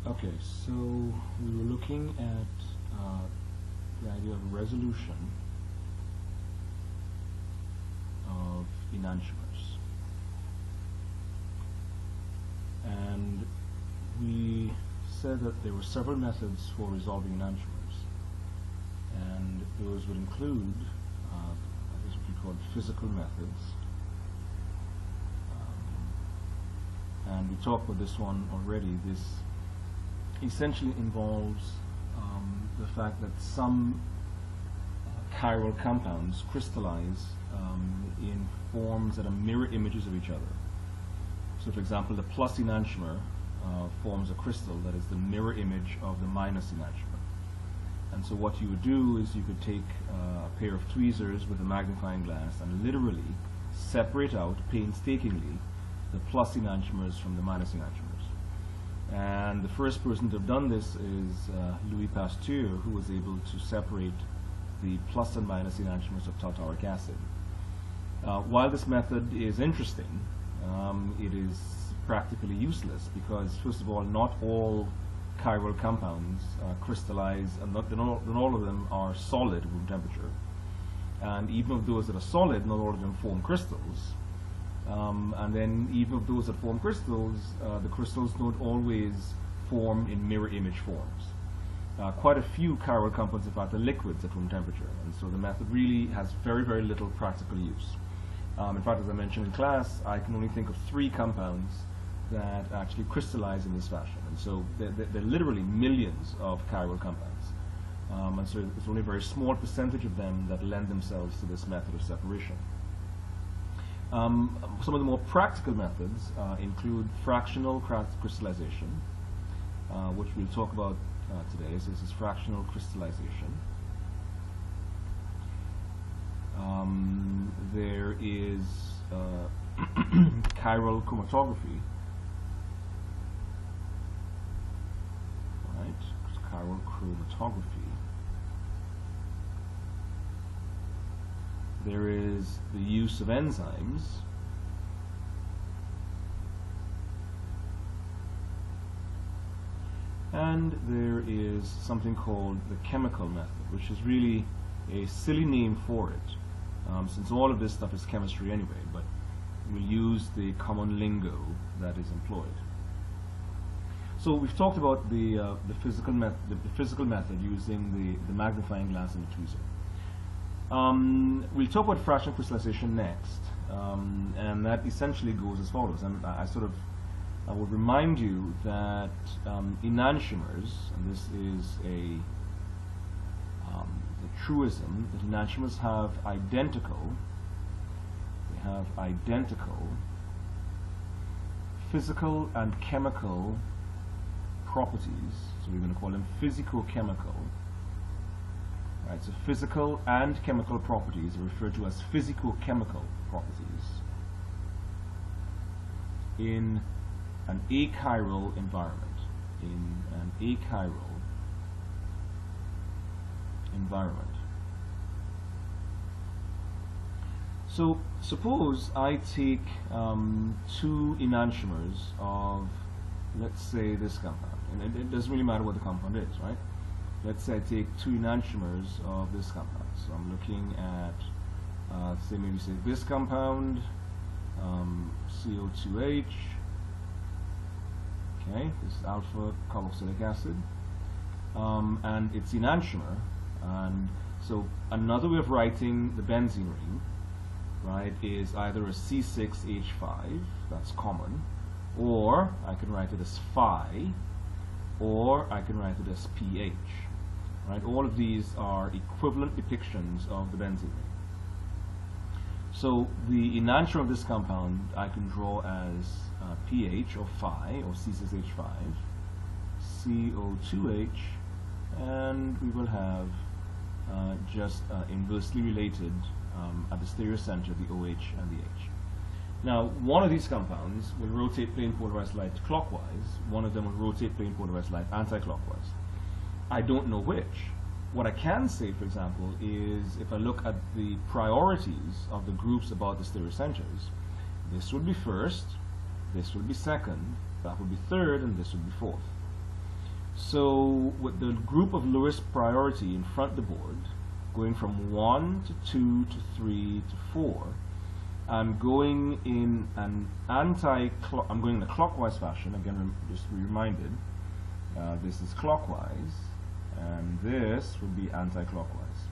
Okay, so we were looking at the idea of resolution of enantiomers, and we said that there were several methods for resolving enantiomers, and those would include what we call physical methods, and we talked about this one already. This essentially involves the fact that some chiral compounds crystallize in forms that are mirror images of each other. So, for example, the plus enantiomer forms a crystal that is the mirror image of the minus enantiomer. And so what you would do is you could take a pair of tweezers with a magnifying glass and literally separate out painstakingly the plus enantiomers from the minus enantiomers. And the first person to have done this is Louis Pasteur, who was able to separate the plus and minus enantiomers of tartaric acid. While this method is interesting, it is practically useless because, first of all, not all chiral compounds crystallize, and not all of them are solid at room temperature. And even of those that are solid, not all of them form crystals. And then even of those that form crystals, the crystals don't always form in mirror image forms. Quite a few chiral compounds, in fact, are liquids at room temperature, and so the method really has very, very little practical use. In fact, as I mentioned in class, I can only think of 3 compounds that actually crystallize in this fashion, and so there are literally millions of chiral compounds. And so it's only a very small percentage of them that lend themselves to this method of separation. Some of the more practical methods include fractional crystallization, which we'll talk about today. So this is fractional crystallization. There is chiral chromatography. Right, chiral chromatography. There is the use of enzymes. And there is something called the chemical method, which is really a silly name for it, since all of this stuff is chemistry anyway, but we'll use the common lingo that is employed. So we've talked about the physical method using the magnifying glass and the tweezer. We'll talk about fractional crystallization next, and that essentially goes as follows. And I would remind you that enantiomers, and this is a truism, that enantiomers have identical physical and chemical properties. So we're going to call them physicochemical. Right, so physical and chemical properties are referred to as physicochemical properties in an achiral environment. So suppose I take 2 enantiomers of, let's say, this compound, and it doesn't really matter what the compound is, right? Let's say I take 2 enantiomers of this compound. So I'm looking at, say this compound, CO2H. Okay, this is alpha carboxylic acid, and it's enantiomer. And so another way of writing the benzene ring, right, is either a C6H5, that's common, or I can write it as phi, or I can write it as pH. Right, all of these are equivalent depictions of the benzene ring. So the enantiomer of this compound I can draw as pH, or phi, or C6H5, CO2H, and we will have just inversely related at the stereocenter the OH and the H. Now, one of these compounds will rotate plane polarized light clockwise, one of them will rotate plane polarized light anti-clockwise. I don't know which. What I can say, for example, is if I look at the priorities of the groups about the stereocenters, this would be first, this would be second, that would be third, and this would be fourth. So with the group of lowest priority in front of the board, going from 1 to 2 to 3 to 4, I'm going in an I'm going in a clockwise fashion. Again, just to be reminded, this is clockwise, and this would be anti-clockwise.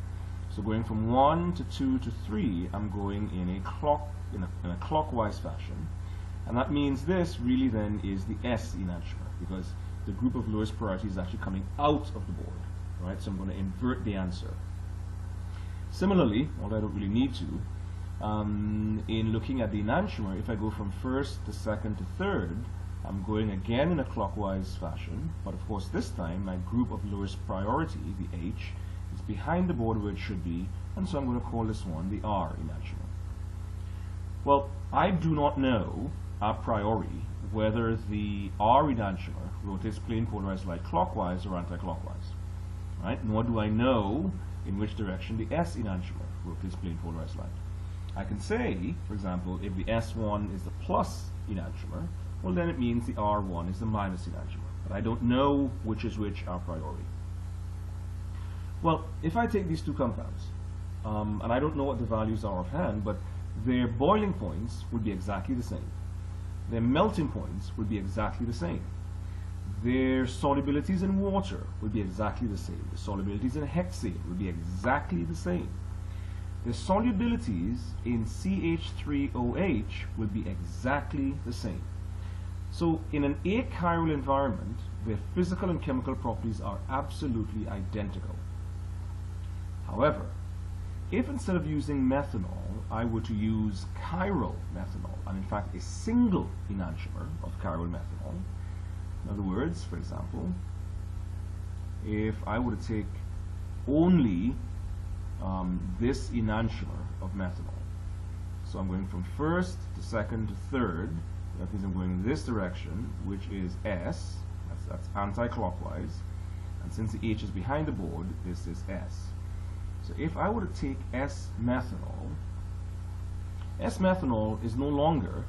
So going from 1 to 2 to 3, I'm going in a clockwise fashion, and that means this really then is the S enantiomer, because the group of lowest priority is actually coming out of the board, right? So I'm going to invert the answer. Similarly, although I don't really need to, in looking at the enantiomer, if I go from first to second to third, I'm going again in a clockwise fashion, but of course this time my group of lowest priority, the H, is behind the board where it should be, and so I'm going to call this one the R enantiomer. Well, I do not know a priori whether the R enantiomer rotates plane polarized light clockwise or anti-clockwise, right? Nor do I know in which direction the S enantiomer rotates plane polarized light. I can say, for example, if the S1 is the plus enantiomer, well then it means the R1 is the minus enantiomer. But I don't know which is which a priori. Well, if I take these two compounds, and I don't know what the values are offhand, but their boiling points would be exactly the same. Their melting points would be exactly the same. Their solubilities in water would be exactly the same. The solubilities in hexane would be exactly the same. The solubilities in CH3OH will be exactly the same. So in an achiral environment, their physical and chemical properties are absolutely identical. However, if instead of using methanol, I were to use chiral methanol, and in fact a single enantiomer of chiral methanol, in other words, for example, if I were to take only this enantiomer of methanol. So I'm going from first to second to third. That means I'm going in this direction, which is S. That's anti-clockwise. And since the H is behind the board, this is S. So if I were to take S-methanol is no longer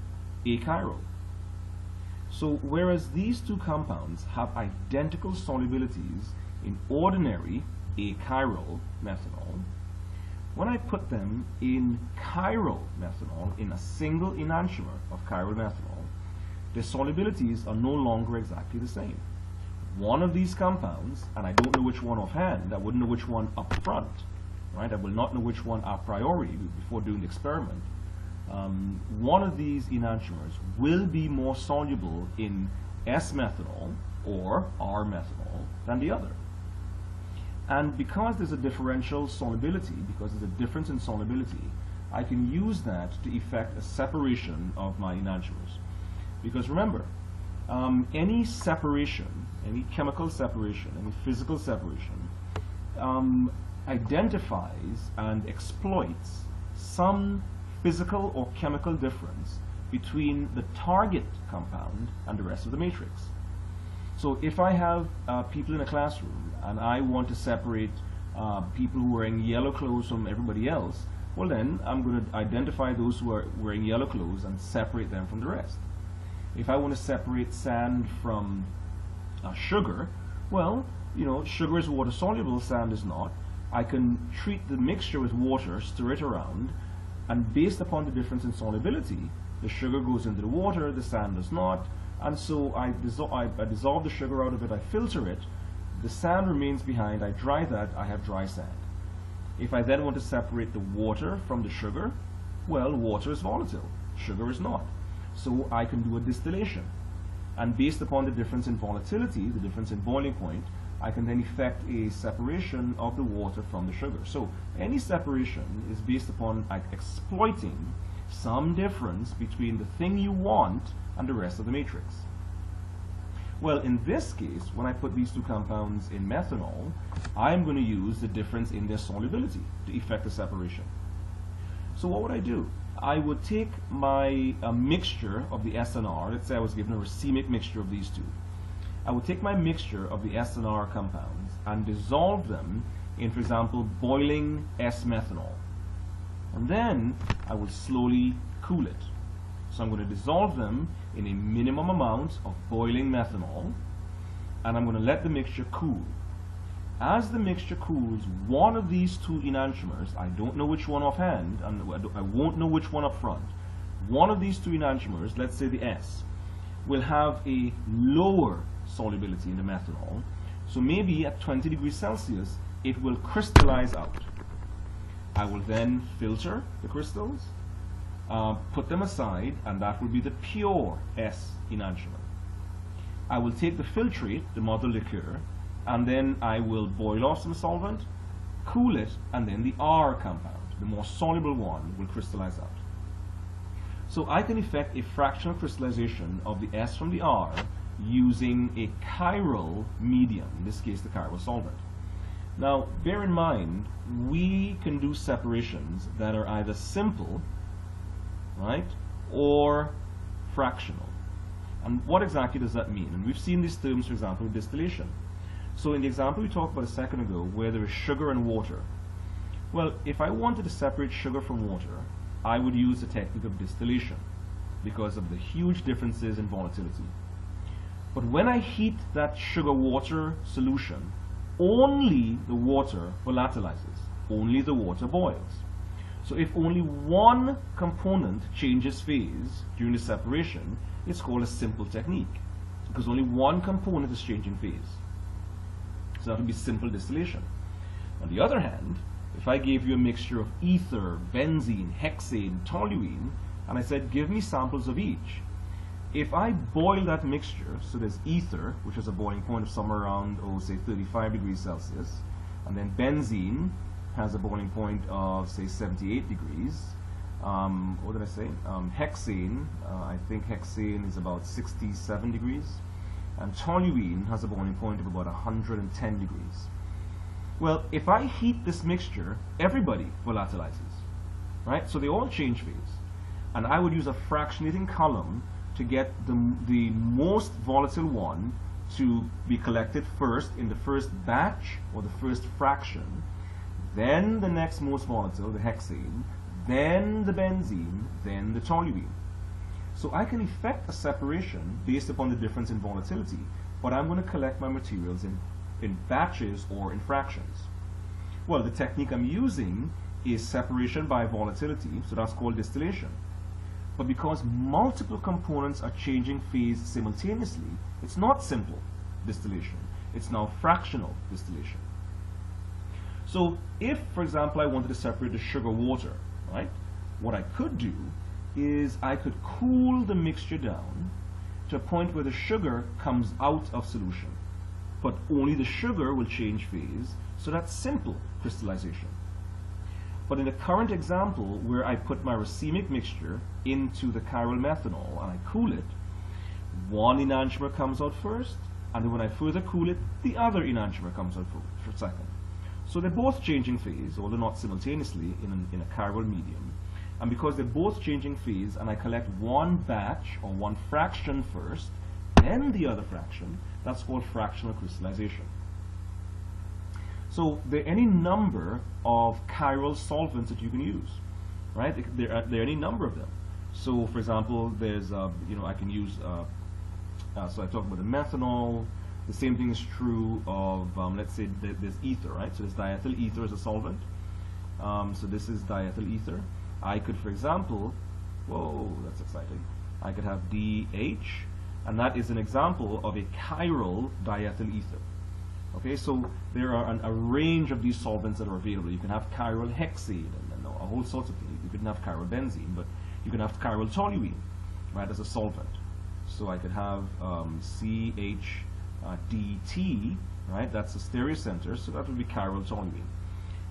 achiral. So whereas these two compounds have identical solubilities in ordinary achiral methanol, when I put them in chiral methanol, in a single enantiomer of chiral methanol, the solubilities are no longer exactly the same. One of these compounds, and I don't know which one offhand, I wouldn't know which one up front, right? I will not know which one a priori before doing the experiment. One of these enantiomers will be more soluble in S-methanol or R-methanol than the other. And because there's a differential solubility, because there's a difference in solubility, I can use that to effect a separation of my enantiomers. Because remember, any separation, any chemical separation, any physical separation, identifies and exploits some physical or chemical difference between the target compound and the rest of the matrix. So if I have people in a classroom and I want to separate people who are wearing yellow clothes from everybody else, well then I'm going to identify those who are wearing yellow clothes and separate them from the rest. If I want to separate sand from sugar, well, you know, sugar is water soluble, sand is not. I can treat the mixture with water, stir it around, and based upon the difference in solubility, the sugar goes into the water, the sand does not, and so I dissolve the sugar out of it, I filter it, the sand remains behind, I dry that, I have dry sand. If I then want to separate the water from the sugar, well, water is volatile, sugar is not. So I can do a distillation. And based upon the difference in volatility, the difference in boiling point, I can then effect a separation of the water from the sugar. So any separation is based upon exploiting some difference between the thing you want and the rest of the matrix. Well, in this case, when I put these two compounds in methanol, I'm going to use the difference in their solubility to effect a separation. So what would I do? I would take my mixture of the S and R. Let's say I was given a racemic mixture of these two. I would take my mixture of the S and R compounds and dissolve them in, for example, boiling S-methanol. And then I will slowly cool it. So I'm going to dissolve them in a minimum amount of boiling methanol. and I'm going to let the mixture cool. As the mixture cools, one of these two enantiomers, I don't know which one offhand, and I won't know which one up front, one of these two enantiomers, let's say the S, will have a lower solubility in the methanol. So maybe at 20 degrees Celsius, it will crystallize out. I will then filter the crystals, put them aside, and that will be the pure S enantiomer. I will take the filtrate, the mother liqueur, and then I will boil off some solvent, cool it, and then the R compound, the more soluble one, will crystallize out. So I can effect a fractional crystallization of the S from the R using a chiral medium, in this case the chiral solvent. Now, bear in mind, we can do separations that are either simple, right, or fractional. And what exactly does that mean? And we've seen these terms, for example, with distillation. So in the example we talked about a second ago, where there is sugar and water, well, if I wanted to separate sugar from water, I would use the technique of distillation because of the huge differences in volatility. But when I heat that sugar-water solution, only the water volatilizes, only the water boils. So if only one component changes phase during the separation, it's called a simple technique, because only one component is changing phase. So that would be simple distillation. On the other hand, if I gave you a mixture of ether, benzene, hexane, toluene, and I said, give me samples of each, if I boil that mixture, so there's ether, which has a boiling point of somewhere around, oh, say 35 degrees Celsius, and then benzene has a boiling point of, say, 78 degrees. What did I say? Hexane, I think hexane is about 67 degrees, and toluene has a boiling point of about 110 degrees. Well, if I heat this mixture, everybody volatilizes, right? So they all change phase. And I would use a fractionating column to get the most volatile one to be collected first in the first batch or the first fraction, then the next most volatile, the hexane, then the benzene, then the toluene. So I can effect a separation based upon the difference in volatility, but I'm going to collect my materials in batches or in fractions. Well, the technique I'm using is separation by volatility, so that's called distillation. But because multiple components are changing phase simultaneously, it's not simple distillation. It's now fractional distillation. So if, for example, I wanted to separate the sugar water, right, what I could do is I could cool the mixture down to a point where the sugar comes out of solution, but only the sugar will change phase, so that's simple crystallization. But in the current example, where I put my racemic mixture into the chiral methanol and I cool it, one enantiomer comes out first, and then when I further cool it, the other enantiomer comes out for second. So they're both changing phase, although not simultaneously in a chiral medium. And because they're both changing phase, and I collect one batch or one fraction first, then the other fraction, that's called fractional crystallization. So there are any number of chiral solvents that you can use, right? There are any number of them. So, for example, there's I can use. So I talked about the methanol. The same thing is true of let's say there's ether, right? So there's diethyl ether as a solvent. So this is diethyl ether. I could, for example, whoa, that's exciting. I could have DH, and that is an example of a chiral diethyl ether. Okay, so there are a range of these solvents that are available. You can have chiral hexane and a whole sorts of things. You can have chiral benzene, but you can have chiral toluene, right, as a solvent. So I could have CHDT, right, that's the stereocenter, so that would be chiral toluene.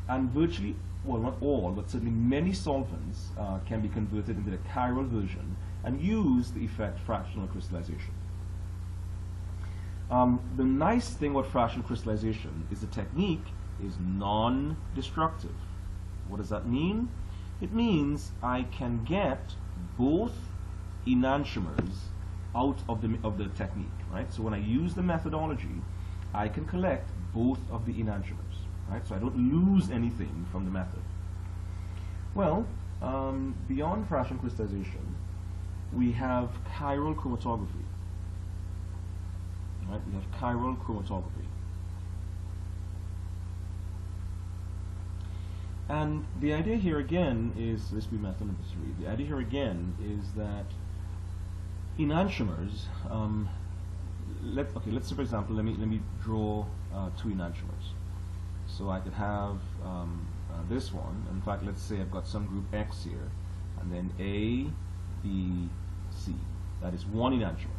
And virtually, well, not all, but certainly many solvents can be converted into the chiral version and use the effect fractional crystallization. The nice thing about fractional crystallization is the technique is non-destructive. What does that mean? It means I can get both enantiomers out of the technique, right? So when I use the methodology, I can collect both of the enantiomers, right? So I don't lose anything from the method. Well, beyond fractional crystallization, we have chiral chromatography. Right? right? We have chiral chromatography. And the idea here again is, this will be method number 3. The idea here again is that enantiomers, let's say for example, let me draw 2 enantiomers. So I could have this one. In fact, let's say I've got some group X here, and then A, B, C. That is one enantiomer.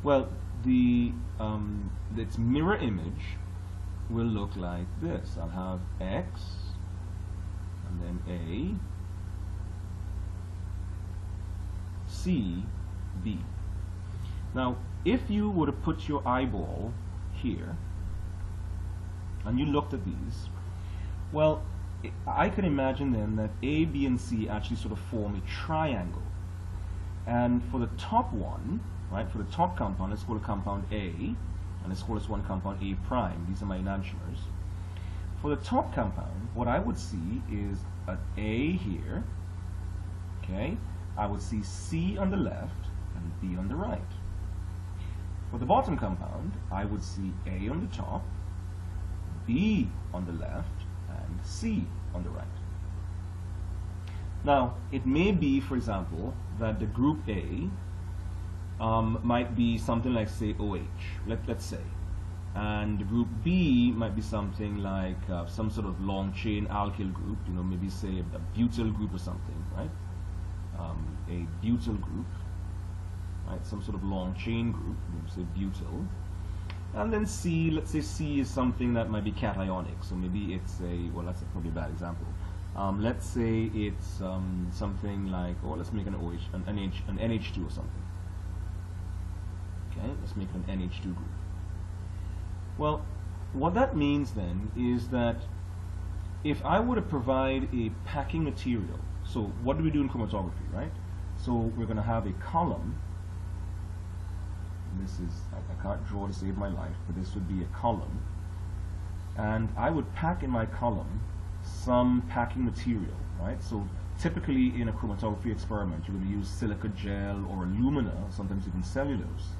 Well, its mirror image will look like this. I'll have X, and then A, C, B. Now, if you were to put your eyeball here, and you looked at these, well, I could imagine then that A, B, and C actually sort of form a triangle. And for the top one, right, for the top compound, let's call it compound A, and let's call this one compound A prime. These are my enantiomers. For the top compound, what I would see is an A here, okay? I would see C on the left and B on the right. For the bottom compound, I would see A on the top, B on the left, and C on the right. Now, it may be, for example, that the group A might be something like, say, OH, let's say. And the group B might be something like some sort of long chain alkyl group, you know, maybe say a butyl group or something, right? A butyl group, right? Some sort of long chain group, say butyl. And then C, let's say C is something that might be cationic, so maybe it's a, well, that's probably a bad example. Let's say it's something like, oh, let's make an OH, an NH2 or something. Okay, let's make it an NH2 group. Well, what that means then is that if I were to provide a packing material, so what do we do in chromatography, right? So we're going to have a column. This is, I can't draw to save my life, but this would be a column. And I would pack in my column some packing material, right? So typically in a chromatography experiment, you're going to use silica gel or alumina, sometimes even cellulose.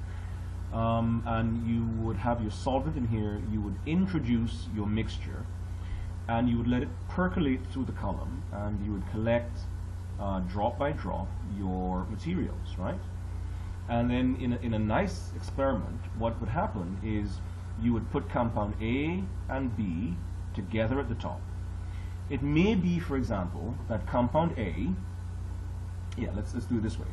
And you would have your solvent in here, you would introduce your mixture, and you would let it percolate through the column, and you would collect drop by drop your materials, right? And then in a nice experiment, what would happen is you would put compound A and B together at the top. It may be, for example, that compound A, yeah, let's do it this way.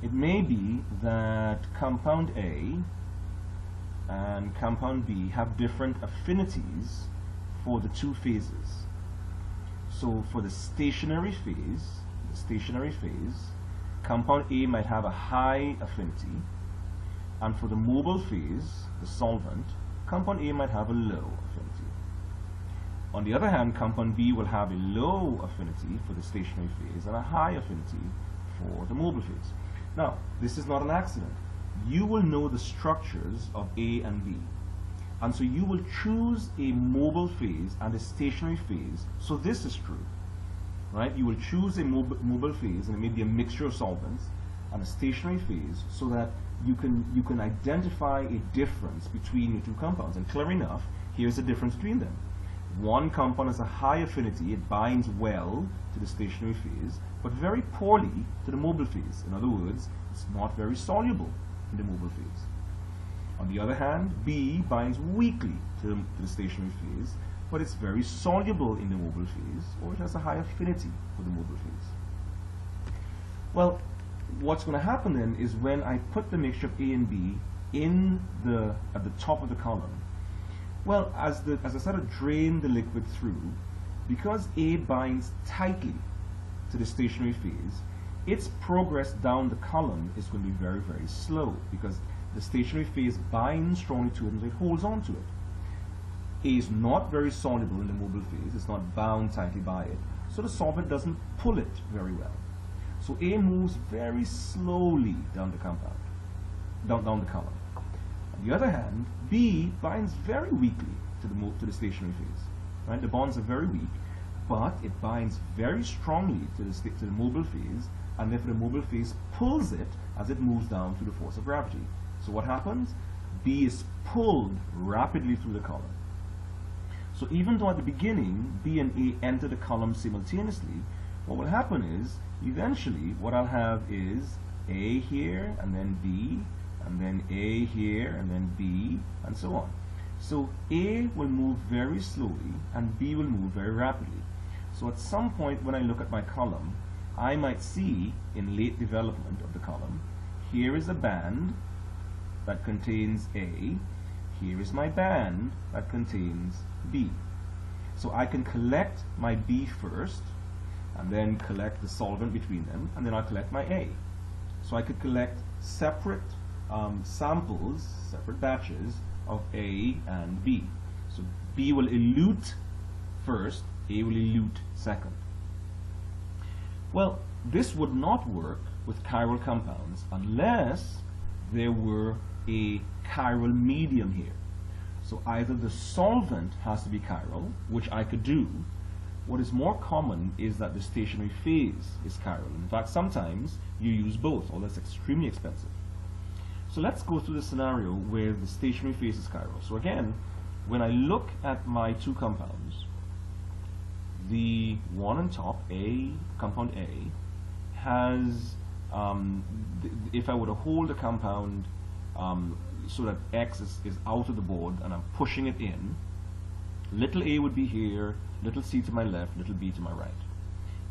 It may be that compound A and compound B have different affinities for the 2 phases. So for the stationary phase, compound A might have a high affinity, and for the mobile phase, the solvent, compound A might have a low affinity. On the other hand, compound B will have a low affinity for the stationary phase and a high affinity for the mobile phase. Now, this is not an accident. You will know the structures of A and B, and so you will choose a mobile phase and a stationary phase. So this is true, right? You will choose a mobile phase, and it may be a mixture of solvents, and a stationary phase, so that you can identify a difference between your 2 compounds. And clear enough, here's the difference between them. One compound has a high affinity, it binds well to the stationary phase, but very poorly to the mobile phase. In other words, it's not very soluble in the mobile phase. On the other hand, B binds weakly to the stationary phase, but it's very soluble in the mobile phase, or it has a high affinity for the mobile phase. Well, what's going to happen then is when I put the mixture of A and B at the top of the column, well, as I sort of drain the liquid through, because A binds tightly to the stationary phase, its progress down the column is going to be very, very slow, because the stationary phase binds strongly to it and it holds on to it. A is not very soluble in the mobile phase, it's not bound tightly by it, so the solvent doesn't pull it very well. So A moves very slowly down the compound, down the column. On the other hand, B binds very weakly to the stationary phase. Right? The bonds are very weak, but it binds very strongly to the mobile phase, and therefore the mobile phase pulls it as it moves down through the force of gravity. So what happens? B is pulled rapidly through the column. So even though at the beginning B and A enter the column simultaneously, what will happen is eventually what I'll have is A here and then B and then A here and then B and so on. So A will move very slowly and B will move very rapidly. So at some point when I look at my column, I might see in late development of the column, here is a band that contains A, here is my band that contains B. So I can collect my B first, and then collect the solvent between them, and then I'll collect my A. So I could collect separate samples, separate batches of A and B. So B will elute first, A will elute second. Well, this would not work with chiral compounds unless there were a chiral medium here. So either the solvent has to be chiral, which I could do. What is more common is that the stationary phase is chiral. In fact, sometimes you use both, although it's extremely expensive. So let's go through the scenario where the stationary phase is chiral. So again, when I look at my two compounds, the one on top, compound A, has, if I were to hold the compound so that X is out of the board and I'm pushing it in, little a would be here, little c to my left, little b to my right.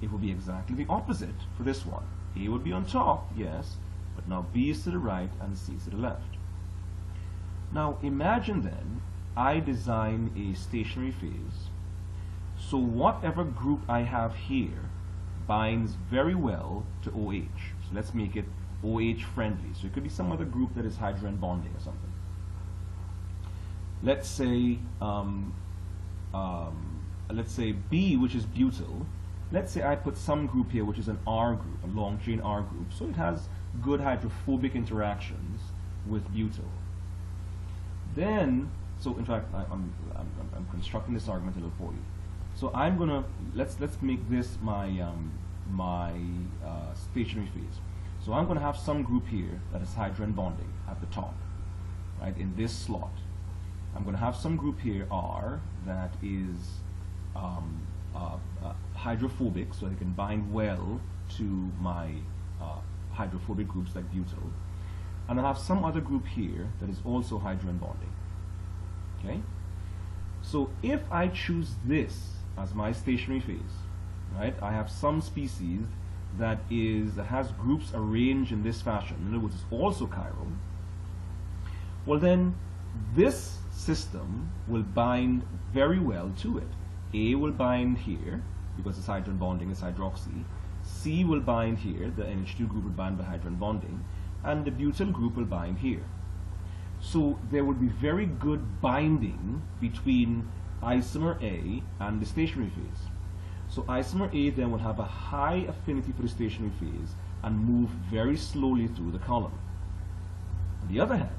It would be exactly the opposite for this one. A would be on top, yes, but now b is to the right and c is to the left. Now imagine then I design a stationary phase, so whatever group I have here binds very well to OH. So let's make it OH friendly. So it could be some other group that is hydrogen bonding or something. Let's say B, which is butyl. Let's say I put some group here which is an R group, a long chain R group. So it has good hydrophobic interactions with butyl. Then, so in fact, I'm constructing this argument a little for you. So I'm gonna let's make this my stationary phase. So I'm going to have some group here that is hydrogen bonding at the top, right, in this slot. I'm going to have some group here, R, that is hydrophobic, so they can bind well to my hydrophobic groups like butyl. And I'll have some other group here that is also hydrogen bonding. Okay? So if I choose this as my stationary phase, right, I have some species that has groups arranged in this fashion, in other words, it's also chiral, well then this system will bind very well to it. A will bind here, because it's hydrogen bonding, it's hydroxy. C will bind here, the NH2 group will bind by hydrogen bonding, and the butyl group will bind here. So there would be very good binding between isomer A and the stationary phase. So isomer A then will have a high affinity for the stationary phase and move very slowly through the column. On the other hand,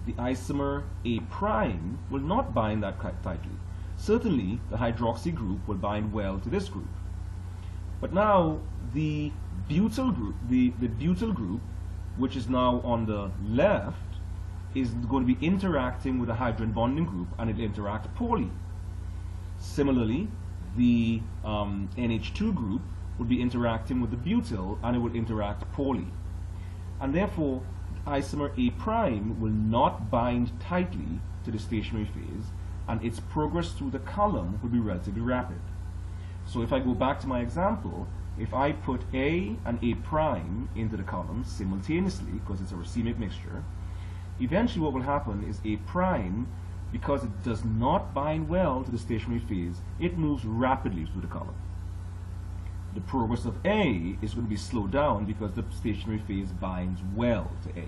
the isomer A prime will not bind that tightly. Certainly, the hydroxy group will bind well to this group. But now, the butyl group, which is now on the left, is going to be interacting with the hydrogen bonding group, and it will interact poorly. Similarly, the NH2 group will be interacting with the butyl, and it will interact poorly. And therefore, isomer A prime will not bind tightly to the stationary phase, and its progress through the column will be relatively rapid. So if I go back to my example, if I put A and A prime into the column simultaneously, because it's a racemic mixture, eventually what will happen is A prime, because it does not bind well to the stationary phase, it moves rapidly through the column. The progress of A is going to be slowed down because the stationary phase binds well to A.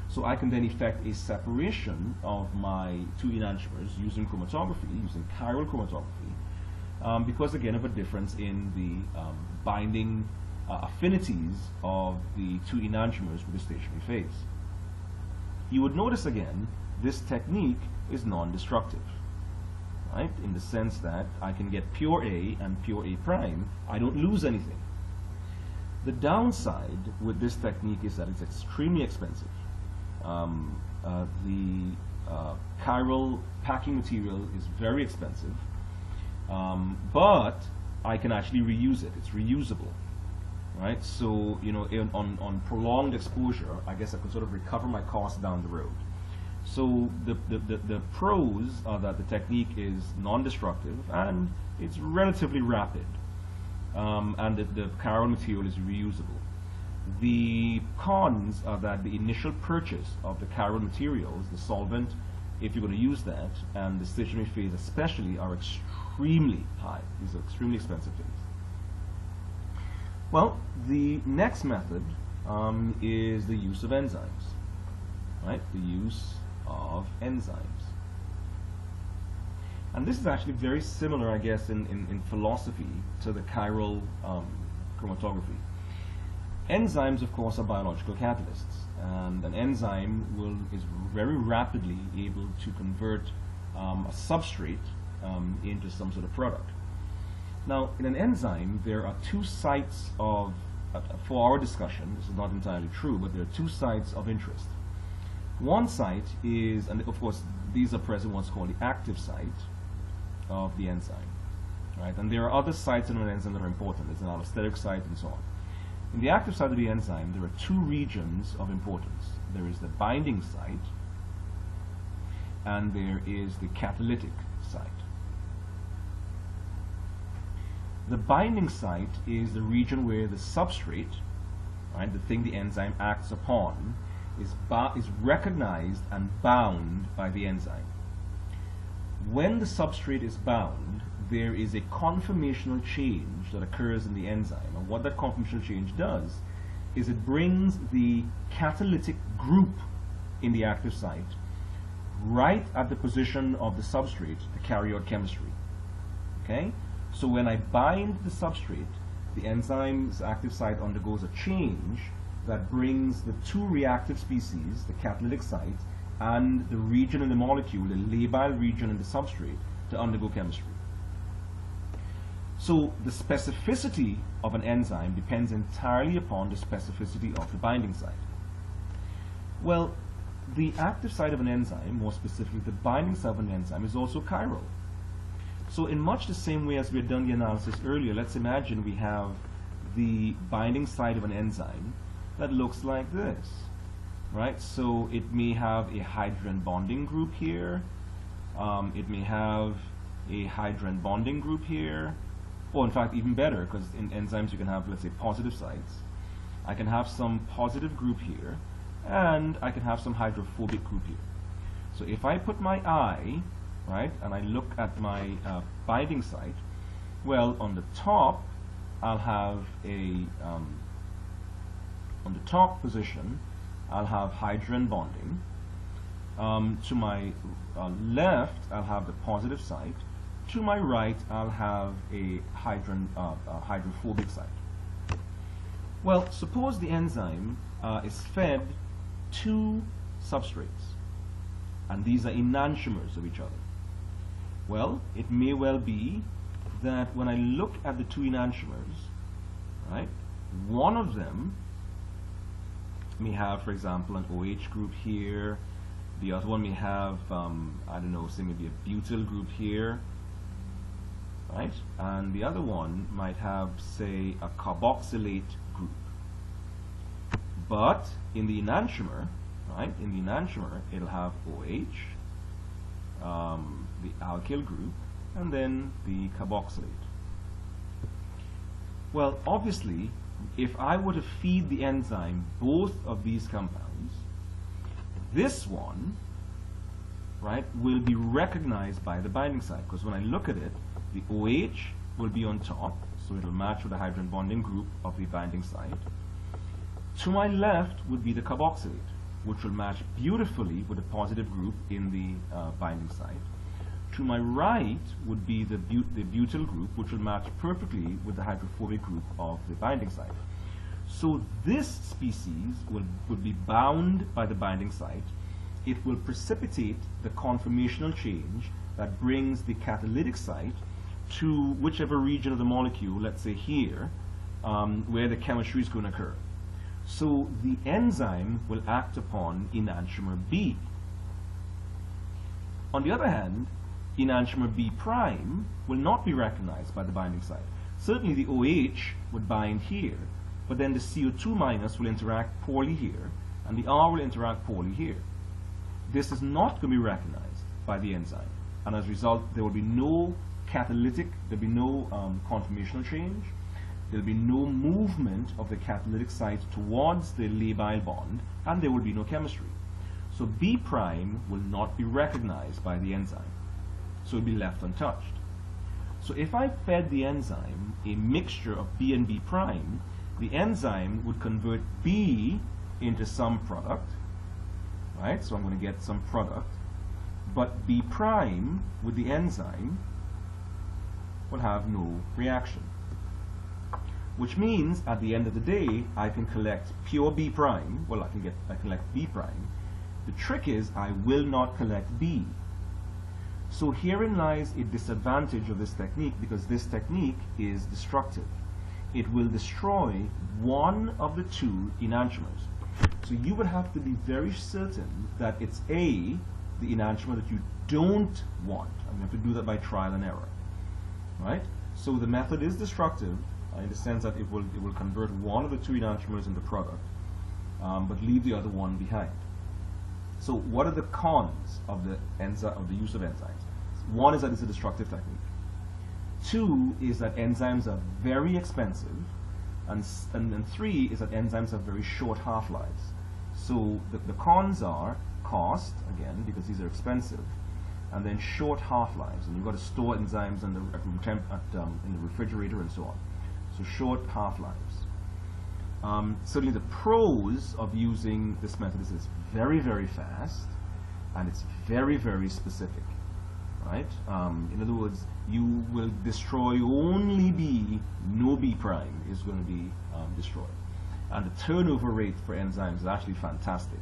So I can then effect a separation of my two enantiomers using chromatography, using chiral chromatography, because again of a difference in the binding affinities of the two enantiomers with the stationary phase. You would notice again, this technique is non-destructive, right? In the sense that I can get pure A and pure A prime, I don't lose anything. The downside with this technique is that it's extremely expensive. the chiral packing material is very expensive, but I can actually reuse it. It's reusable, right? So, you know, on prolonged exposure, I guess I can sort of recover my costs down the road. So the pros are that the technique is non-destructive and it's relatively rapid, and the chiral material is reusable. The cons are that the initial purchase of the chiral materials, the solvent, if you're going to use that, and the stationary phase especially, are extremely high. These are extremely expensive things. Well, the next method is the use of enzymes, right? The use of enzymes. And this is actually very similar, I guess, in philosophy to the chiral chromatography. Enzymes, of course, are biological catalysts, and an enzyme is very rapidly able to convert a substrate into some sort of product. Now, in an enzyme, there are two sites of, for our discussion, this is not entirely true, but there are two sites of interest. One site is, and of course, these are present what's called the active site of the enzyme, right? And there are other sites in an enzyme that are important. There's an allosteric site and so on. In the active site of the enzyme, there are two regions of importance. There is the binding site, and there is the catalytic site. The binding site is the region where the substrate, right, the thing the enzyme acts upon, is recognized and bound by the enzyme. When the substrate is bound, there is a conformational change that occurs in the enzyme. And what that conformational change does is it brings the catalytic group in the active site right at the position of the substrate to carry out chemistry. Okay? So when I bind the substrate, the enzyme's active site undergoes a change that brings the two reactive species, the catalytic site, and the region in the molecule, the labile region in the substrate, to undergo chemistry. So the specificity of an enzyme depends entirely upon the specificity of the binding site. Well, the active site of an enzyme, more specifically the binding site of an enzyme, is also chiral. So in much the same way as we had done the analysis earlier, let's imagine we have the binding site of an enzyme that looks like this, right? So it may have a hydrogen bonding group here. It may have a hydrogen bonding group here. Or in fact, even better, because in enzymes you can have, let's say, positive sites. I can have some positive group here, and I can have some hydrophobic group here. So if I put my eye, right, and I look at my binding site, well, on the top, I'll have a, on the top position, I'll have hydrogen bonding. To my left, I'll have the positive site. To my right, I'll have a hydrophobic site. Well, suppose the enzyme is fed two substrates, and these are enantiomers of each other. Well, it may well be that when I look at the two enantiomers, right, one of them may have, for example, an OH group here. The other one may have, I don't know, say maybe a butyl group here, right? And the other one might have, say, a carboxylate group. But in the enantiomer, right, in the enantiomer, it'll have OH, the alkyl group, and then the carboxylate. Well, obviously, if I were to feed the enzyme both of these compounds, this one, right, will be recognized by the binding site, because when I look at it, the OH will be on top, so it will match with the hydrogen bonding group of the binding site. To my left would be the carboxylate, which will match beautifully with the positive group in the binding site. To my right would be the butyl group, which will match perfectly with the hydrophobic group of the binding site. So this species will be bound by the binding site. It will precipitate the conformational change that brings the catalytic site to whichever region of the molecule, let's say here, where the chemistry is going to occur. So the enzyme will act upon enantiomer B, On the other hand, enantiomer B prime will not be recognized by the binding site. Certainly the OH would bind here, but then the CO2 minus will interact poorly here, and the R will interact poorly here. This is not going to be recognized by the enzyme, and as a result, there will be no catalytic, there will be no conformational change, there will be no movement of the catalytic site towards the labile bond, and there will be no chemistry. So B prime will not be recognized by the enzyme, so it will be left untouched. So if I fed the enzyme a mixture of B and B prime, the enzyme would convert B into some product, right? So I'm going to get some product, but B prime with the enzyme will have no reaction. Which means at the end of the day, I can collect pure B prime. Well, I collect B prime. The trick is I will not collect B. So herein lies a disadvantage of this technique, because this technique is destructive. It will destroy one of the two enantiomers. So you would have to be very certain that it's A, the enantiomer that you don't want. And we have to do that by trial and error. Right? So the method is destructive in the sense that it will convert one of the two enantiomers into product, but leave the other one behind. So what are the cons of the use of enzymes? One is that it's a destructive technique. Two is that enzymes are very expensive, and three is that enzymes have very short half-lives. So the cons are cost, again, because these are expensive, and then short half-lives, and you've got to store enzymes in the refrigerator and so on. So short half-lives. Certainly the pros of using this method is it's very, very fast, and it's very, very specific, right? In other words, you will destroy only B, no B prime is going to be destroyed. And the turnover rate for enzymes is actually fantastic.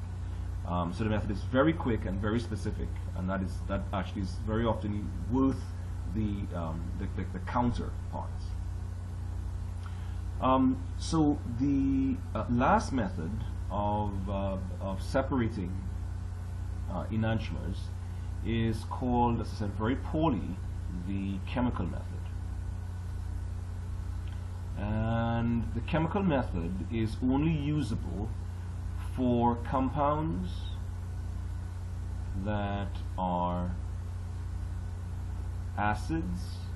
So the method is very quick and very specific, and that actually is very often worth the counterparts. So the last method of separating enantiomers is called, as I said very poorly, the chemical method. And the chemical method is only usable for compounds that are acids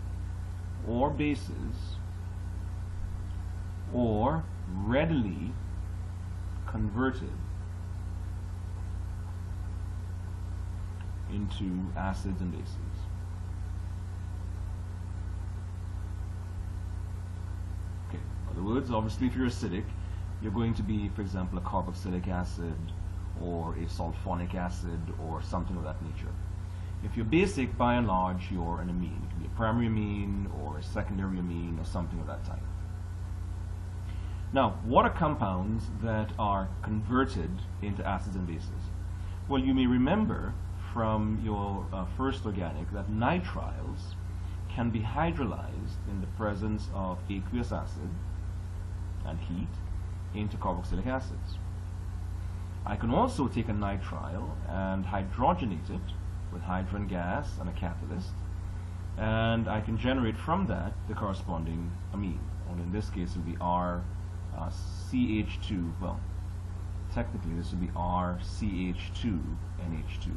or bases or readily converted into acids and bases. Okay, in other words, obviously if you're acidic, you're going to be, for example, a carboxylic acid or a sulfonic acid or something of that nature. If you're basic, by and large, you're an amine. It can be a primary amine or a secondary amine or something of that type. Now, what are compounds that are converted into acids and bases? Well, you may remember from your first organic that nitriles can be hydrolyzed in the presence of aqueous acid and heat into carboxylic acids. I can also take a nitrile and hydrogenate it with hydrogen gas and a catalyst, and I can generate from that the corresponding amine. And in this case it will be CH2, well, technically this would be RCH2NH2.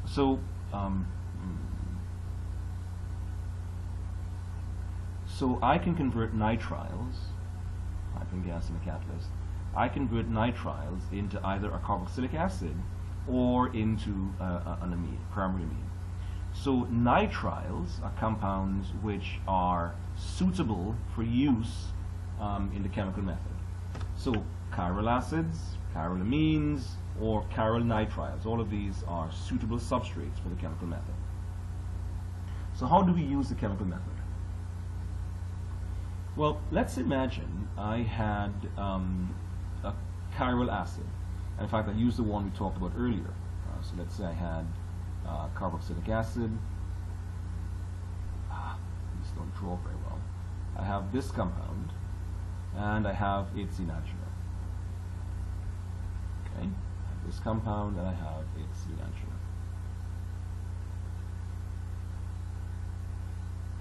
So, so I can convert nitriles, hydrogen gas and a catalyst, I convert nitriles into either a carboxylic acid or into an amine, primary amine. So nitriles are compounds which are suitable for use in the chemical method. So chiral acids, chiral amines, or chiral nitriles, all of these are suitable substrates for the chemical method. So how do we use the chemical method? Well, let's imagine I had a chiral acid. And in fact, I used the one we talked about earlier. So let's say I had carboxylic acid. These don't draw very well. I have this compound, and I have its enantiomer. Okay, I have this compound, and I have its enantiomer.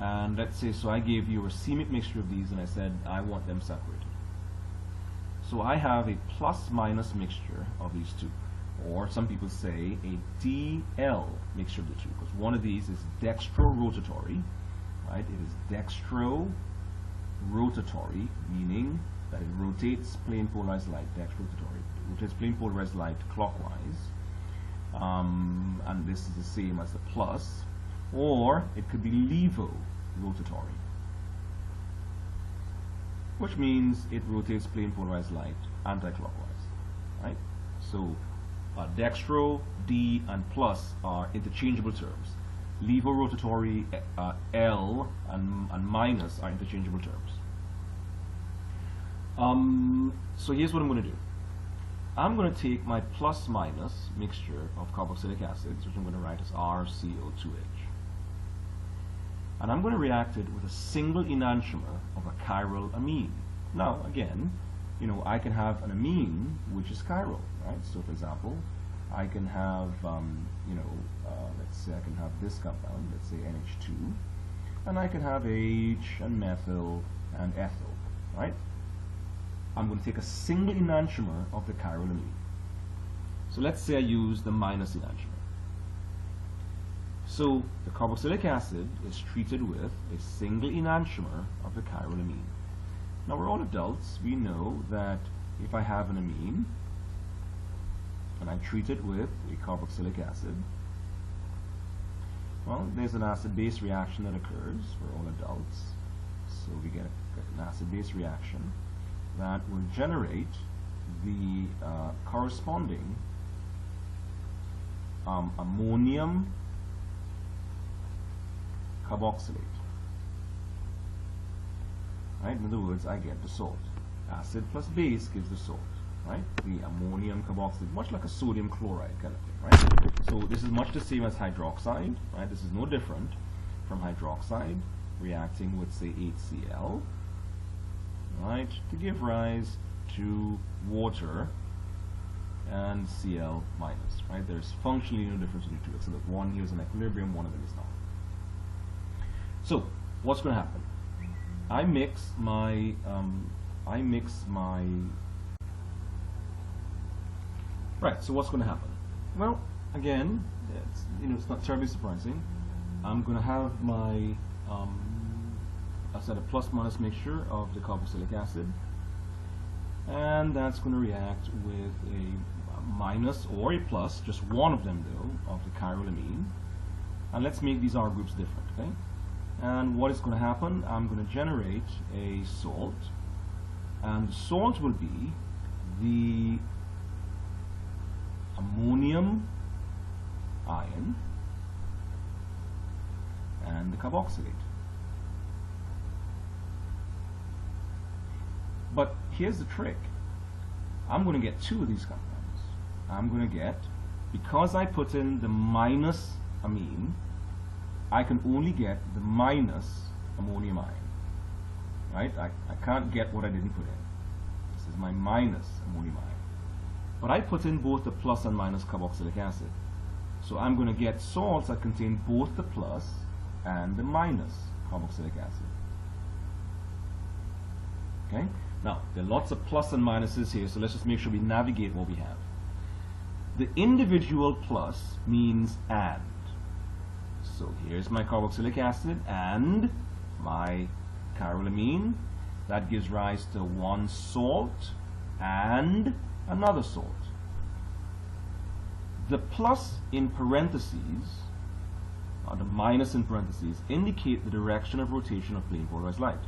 And let's say, so I gave you a racemic mixture of these and I said I want them separated. So I have a plus-minus mixture of these two. Or some people say a DL mixture of the two, because one of these is dextro-rotatory, right? It is dextro-rotatory, meaning that it rotates plane polarized light, dextro-rotatory, it rotates plane polarized light clockwise, and this is the same as the plus, or it could be levo-rotatory, which means it rotates plane polarized light anti-clockwise, right? So dextro, D, and plus are interchangeable terms. Levo-rotatory, L, and minus are interchangeable terms. So here's what I'm going to do. I'm going to take my plus-minus mixture of carboxylic acids, which I'm going to write as RCO2H. And I'm going to react it with a single enantiomer of a chiral amine. Now, again, you know, I can have an amine which is chiral, right? So, for example, I can have, let's say I can have this compound, let's say NH2, and I can have H and methyl and ethyl, right? I'm going to take a single enantiomer of the chiral amine. So let's say I use the minus enantiomer. So the carboxylic acid is treated with a single enantiomer of the chiral amine. Now we're all adults. We know that if I have an amine and I treat it with a carboxylic acid, well, there's an acid-base reaction that occurs. We're all adults. So we get an acid-base reaction that will generate the corresponding ammonium carboxylate. Right? In other words, I get the salt. Acid plus base gives the salt. Right? The ammonium carboxylate, much like a sodium chloride kind of thing. Right? So this is much the same as hydroxide. Right? This is no different from hydroxide reacting with, say, HCl. Right? To give rise to water and Cl minus. Right? There's functionally no difference between the two, except that one here is in equilibrium, one of them is not. So what's going to happen? I mix my right. So what's going to happen? Well, again, it's not terribly surprising. I'm going to have my I said a plus-minus mixture of the carboxylic acid, and that's going to react with a minus or a plus, just one of them though, of the chiral amine. And let's make these R groups different, okay? And what is going to happen? I'm going to generate a salt, and the salt will be the ammonium ion and the carboxylate. But here's the trick. I'm going to get two of these compounds. I'm going to get, because I put in the minus amine, I can only get the minus ammonium ion. Right? I can't get what I didn't put in. This is my minus ammonium ion. But I put in both the plus and minus carboxylic acid. So I'm going to get salts that contain both the plus and the minus carboxylic acid. Okay? Now, there are lots of plus and minuses here, so let's just make sure we navigate what we have. The individual plus means and. So here's my carboxylic acid and my chiral amine. That gives rise to one salt and another salt. The plus in parentheses, or the minus in parentheses, indicate the direction of rotation of plane polarized light.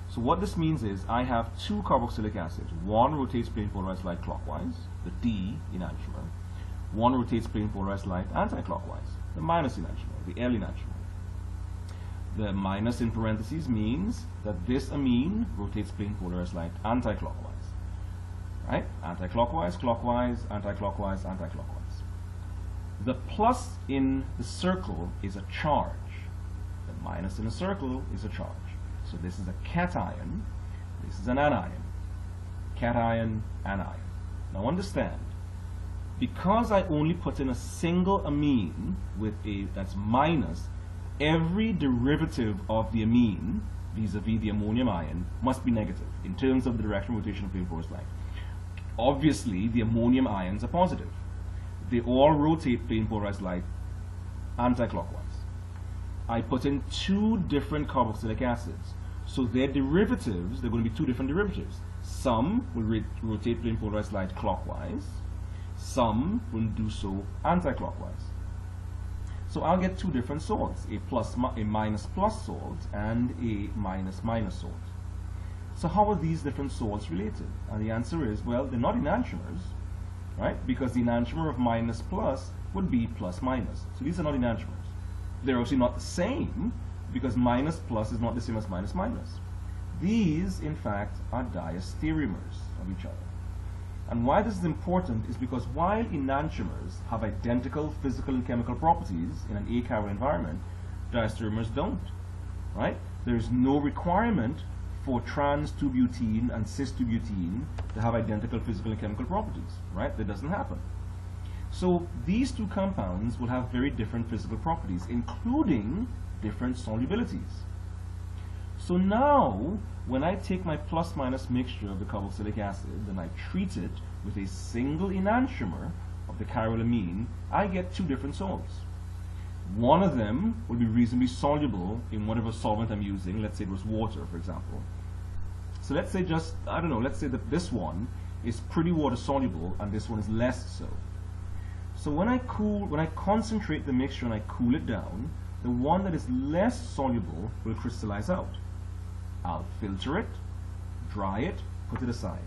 So what this means is I have two carboxylic acids. One rotates plane polarized light clockwise, the D enantiomer. One rotates plane polarized light anti-clockwise, the minus enantiomer, the L enantiomer. The minus in parentheses means that this amine rotates plane polarized light anti-clockwise. Right? Anti-clockwise, clockwise, anti-clockwise, anti-clockwise. The plus in the circle is a charge. The minus in the circle is a charge. So this is a cation, this is an anion. Cation, anion. Now understand, because I only put in a single amine with a that's minus, every derivative of the amine vis-a-vis the ammonium ion must be negative in terms of the direction of rotation of plane porous light. Obviously, the ammonium ions are positive. They all rotate plane polarized light anti-clockwise. I put in two different carboxylic acids, so their derivatives, they're going to be two different derivatives. Some will rotate plane polarized light clockwise, some will do so anti-clockwise. So I'll get two different salts, a minus plus salt and a minus minus salt. So how are these different salts related? And the answer is, well, they're not enantiomers, right? Because the enantiomer of minus plus would be plus minus. So these are not enantiomers. They're actually not the same, because minus plus is not the same as minus minus. These, in fact, are diastereomers of each other. And why this is important is because while enantiomers have identical physical and chemical properties in an achiral environment, diastereomers don't, right? There's no requirement for trans-2-butene and cis-2-butene to have identical physical and chemical properties, right? That doesn't happen. So these two compounds will have very different physical properties, including different solubilities. So now, when I take my plus-minus mixture of the carboxylic acid and I treat it with a single enantiomer of the chiral amine, I get two different salts. One of them will be reasonably soluble in whatever solvent I'm using. Let's say it was water, for example. So let's say just, I don't know, let's say that this one is pretty water soluble and this one is less so. So when I concentrate the mixture and I cool it down, the one that is less soluble will crystallize out. I'll filter it, dry it, put it aside.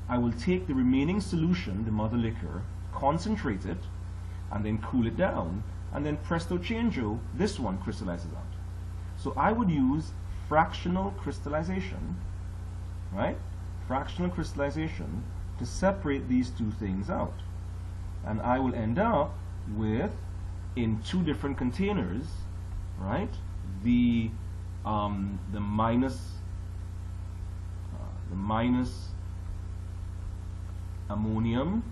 I will take the remaining solution, the mother liquor, concentrate it, and then cool it down, and then presto changeo, this one crystallizes out. So I would use fractional crystallization, right? Fractional crystallization to separate these two things out. And I will end up with, in two different containers, right, the minus ammonium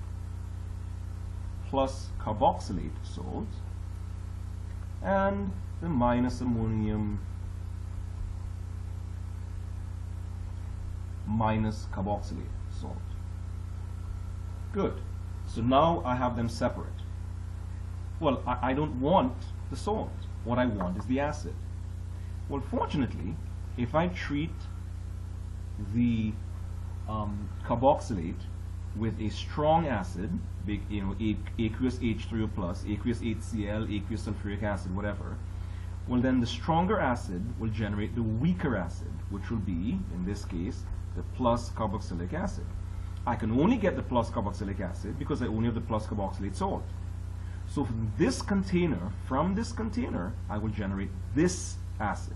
plus carboxylate salt and the minus ammonium minus carboxylate salt. Good. So now I have them separate. Well, I don't want the salt. What I want is the acid. Well, fortunately, if I treat the carboxylate with a strong acid, aqueous H3O+, aqueous HCl, aqueous sulfuric acid, whatever, well then the stronger acid will generate the weaker acid, which will be, in this case, the plus carboxylic acid. I can only get the plus carboxylic acid because I only have the plus carboxylate salt. So from this container, I will generate this acid.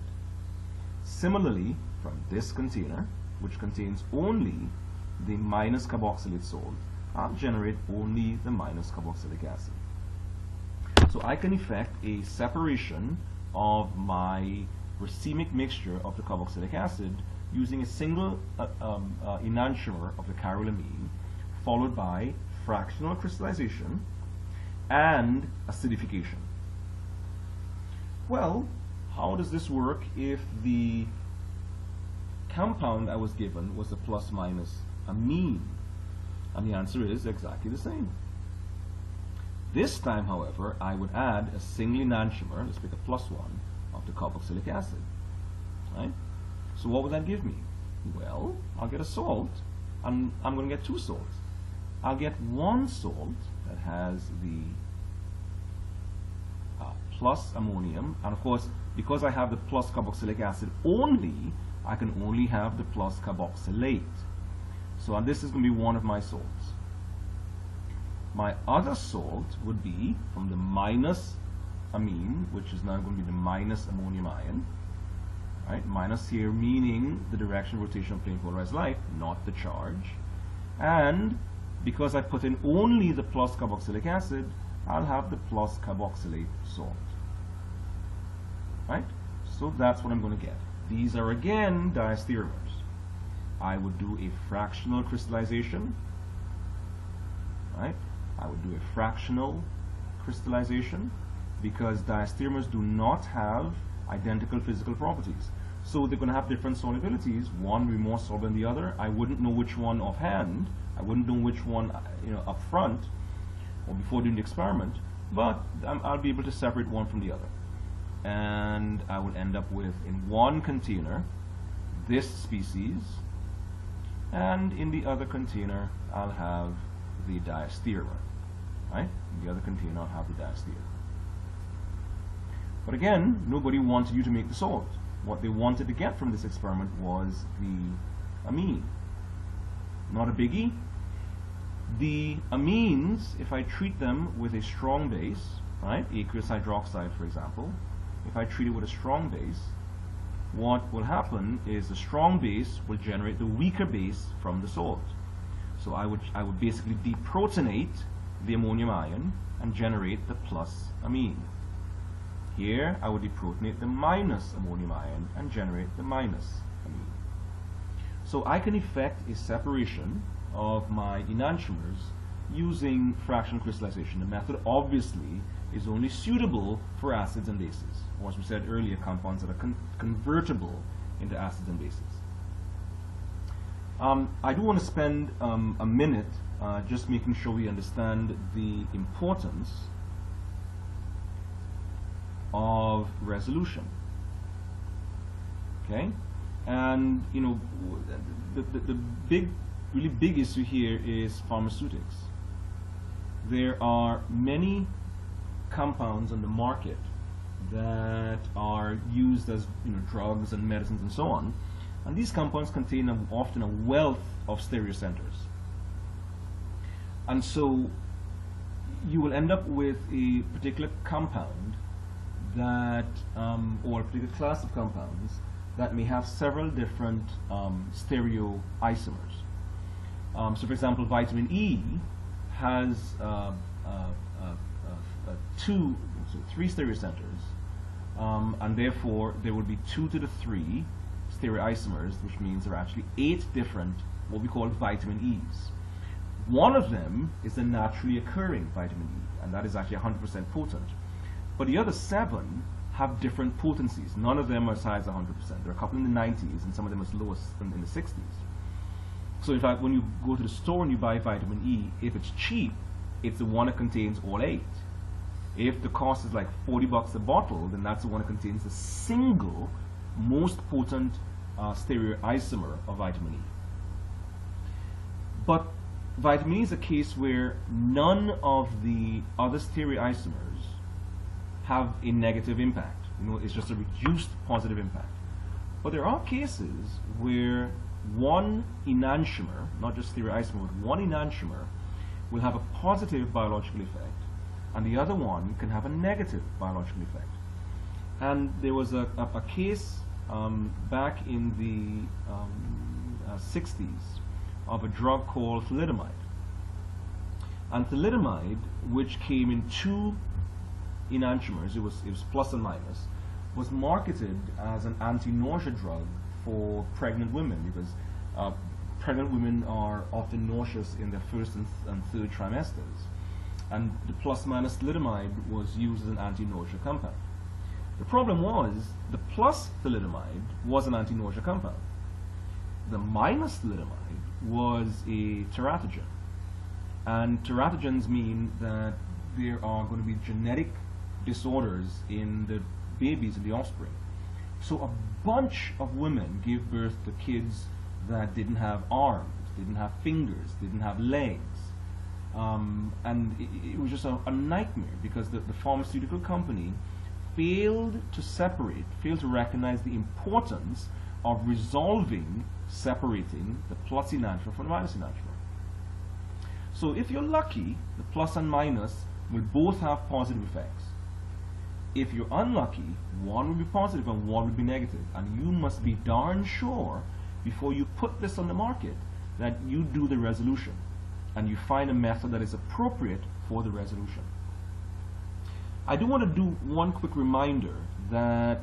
Similarly, from this container, which contains only the minus carboxylate salt, I'll generate only the minus carboxylic acid. So I can effect a separation of my racemic mixture of the carboxylic acid using a single enantiomer of the chiral amine, followed by fractional crystallization and acidification. Well, how does this work if the compound I was given was a plus-minus amine? And the answer is exactly the same. This time, however, I would add a single enantiomer, let's pick a +1, of the carboxylic acid. Right? So what would that give me? Well, I'll get a salt, and I'm going to get two salts. I'll get one salt that has the plus ammonium, and of course, because I have the plus carboxylic acid only, I can only have the plus carboxylate. So and this is going to be one of my salts. My other salt would be from the minus amine, which is now going to be the minus ammonium ion. Right? Minus here meaning the direction of rotation of plane polarized light, not the charge. And because I put in only the plus carboxylic acid, I'll have the plus carboxylate salt. Right? So that's what I'm going to get. These are again diastereomers. I would do a fractional crystallization. Right? I would do a fractional crystallization because diastereomers do not have identical physical properties. So they're going to have different solubilities. One will be more soluble than the other. I wouldn't know which one offhand. I wouldn't know which one, up front or before doing the experiment, but I'll be able to separate one from the other. And I will end up with, in one container, this species, and in the other container I'll have the diastereomer, right? In the other container I'll have the diastereomer. But again, nobody wanted you to make the salt. What they wanted to get from this experiment was the amine. Not a biggie. The amines, if I treat them with a strong base, right, aqueous hydroxide for example, if I treat it with a strong base, what will happen is the strong base will generate the weaker base from the salt. So I would basically deprotonate the ammonium ion and generate the plus amine. Here I would deprotonate the minus ammonium ion and generate the minus amine. So I can effect a separation of my enantiomers using fractional crystallization. The method obviously is only suitable for acids and bases, or as we said earlier, compounds that are convertible into acids and bases. I do want to spend a minute just making sure we understand the importance of resolution. Okay, and the really big issue here is pharmaceutics. There are many compounds on the market that are used as drugs and medicines and so on, and these compounds contain often a wealth of stereocenters, and so you will end up with a particular compound that or a particular class of compounds that may have several different stereoisomers. So for example, vitamin E has three stereocenters, and therefore there will be 2 to the 3 stereoisomers, which means there are actually 8 different what we call vitamin E's. One of them is a naturally occurring vitamin E, and that is actually 100% potent. But the other 7 have different potencies. None of them are as high as 100%. There are a couple in the 90s, and some of them as low as in the 60s. So in fact, when you go to the store and you buy vitamin E, if it's cheap, it's the one that contains all 8. If the cost is like $40 a bottle, then that's the one that contains the single most potent stereoisomer of vitamin E. But vitamin E is a case where none of the other stereoisomers have a negative impact. It's just a reduced positive impact. But there are cases where one enantiomer, not just stereoisomer, but one enantiomer will have a positive biological effect, and the other one can have a negative biological effect. And there was a case back in the 60s of a drug called thalidomide. And thalidomide, which came in 2 enantiomers, it was plus and minus, was marketed as an anti-nausea drug for pregnant women, because pregnant women are often nauseous in their first and third trimesters, and the plus minus thalidomide was used as an anti-nausea compound. The problem was the plus thalidomide was an anti-nausea compound. The minus thalidomide was a teratogen, and teratogens mean that there are going to be genetic disorders in the babies and the offspring. So a bunch of women gave birth to kids that didn't have arms, didn't have fingers, didn't have legs. And it was just a nightmare, because the pharmaceutical company failed to recognize the importance of separating the plus enantiomer from the minus enantiomer. So if you're lucky, the plus and minus will both have positive effects. If you're unlucky, one will be positive and one will be negative, and you must be darn sure before you put this on the market that you do the resolution and you find a method that is appropriate for the resolution. I do want to do one quick reminder that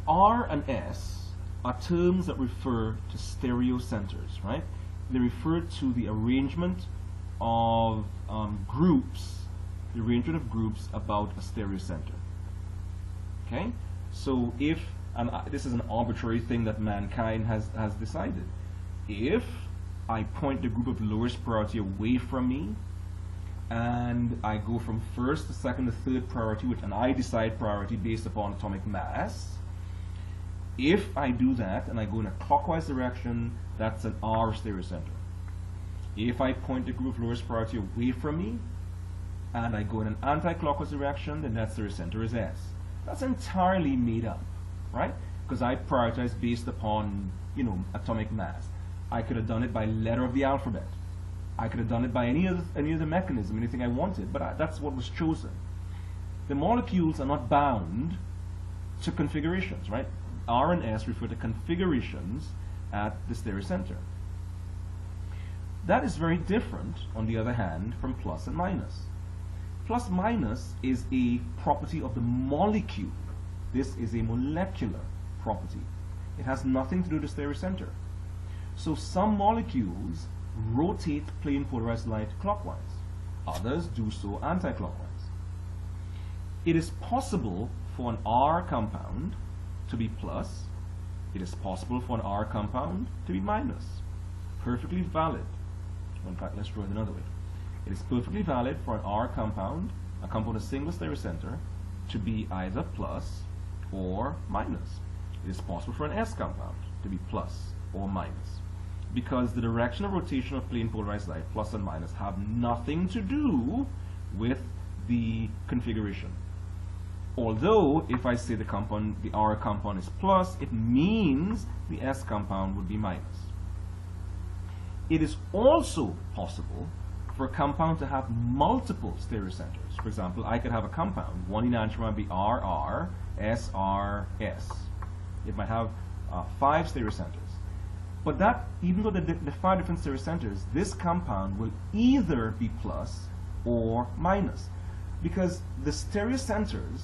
R and S are terms that refer to stereocenters, right? They refer to the arrangement of groups the arrangement of groups about a stereocenter. Okay? So if, and this is an arbitrary thing that mankind has decided, if I point the group of lowest priority away from me, and I go from first to second to third priority, and I decide priority based upon atomic mass, if I do that and I go in a clockwise direction, that's an R stereocenter. If I point the group of lowest priority away from me and I go in an anti-clockwise direction, then that stereocenter is S. That's entirely made up, right? Because I prioritize based upon, atomic mass. I could have done it by letter of the alphabet. I could have done it by any other mechanism, anything I wanted, but that's what was chosen. The molecules are not bound to configurations, right? R and S refer to configurations at the stereocenter. That is very different, on the other hand, from plus and minus. Plus minus is a property of the molecule. This is a molecular property. It has nothing to do with the stereocenter. So some molecules rotate plane polarized light clockwise. Others do so anti-clockwise. It is possible for an R compound to be plus. It is possible for an R compound to be minus. Perfectly valid. In fact, let's draw it another way. It is perfectly valid for an R compound, a compound of single stereocenter, to be either plus or minus. It is possible for an S compound to be plus or minus, because the direction of rotation of plane polarized light, plus and minus, have nothing to do with the configuration. Although, if I say the R compound is plus, it means the S compound would be minus. It is also possible for a compound to have multiple stereocenters. For example, I could have a compound, one enantiomer might be RR, SR, S. It might have 5 stereocenters. But that, even though the 5 different stereocenters, this compound will either be plus or minus. Because the stereocenters,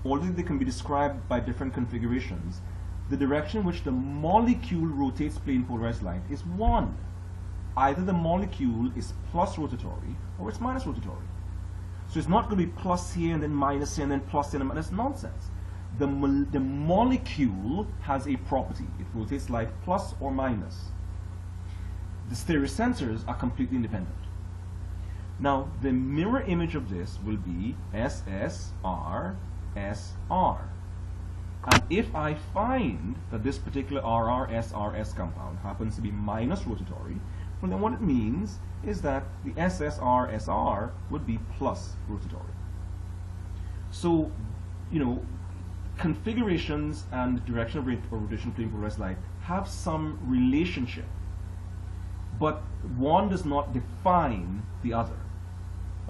although they can be described by different configurations, the direction in which the molecule rotates plane polarized light is one. Either the molecule is plus rotatory or it's minus rotatory. So it's not going to be plus here and then minus here and then plus here and then minus. Nonsense. The molecule has a property. It rotates light plus or minus. The stereocenters are completely independent. Now, the mirror image of this will be SSR, SR. And if I find that this particular RR-SR-S compound happens to be minus rotatory, well, then what it means is that the SSR-SR would be plus rotatory. So, configurations and direction of rotation of plane polarized light have some relationship, but one does not define the other.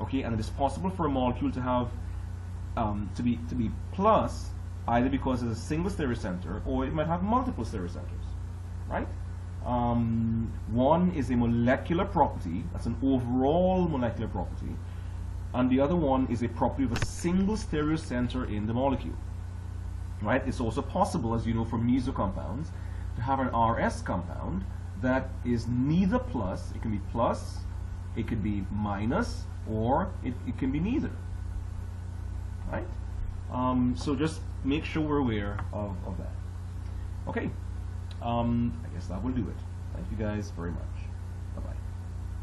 Okay, and it is possible for a molecule to have to be plus, either because it's a single stereocenter or it might have multiple stereocenters, right? One is a molecular property, that's an overall molecular property, and the other one is a property of a single stereocenter in the molecule, right? It's also possible, as you know, for meso compounds, to have an RS compound that is neither plus, it can be plus, it could be minus, or it can be neither, right? So just make sure we're aware of that. Okay, I guess that will do it. Thank you guys very much.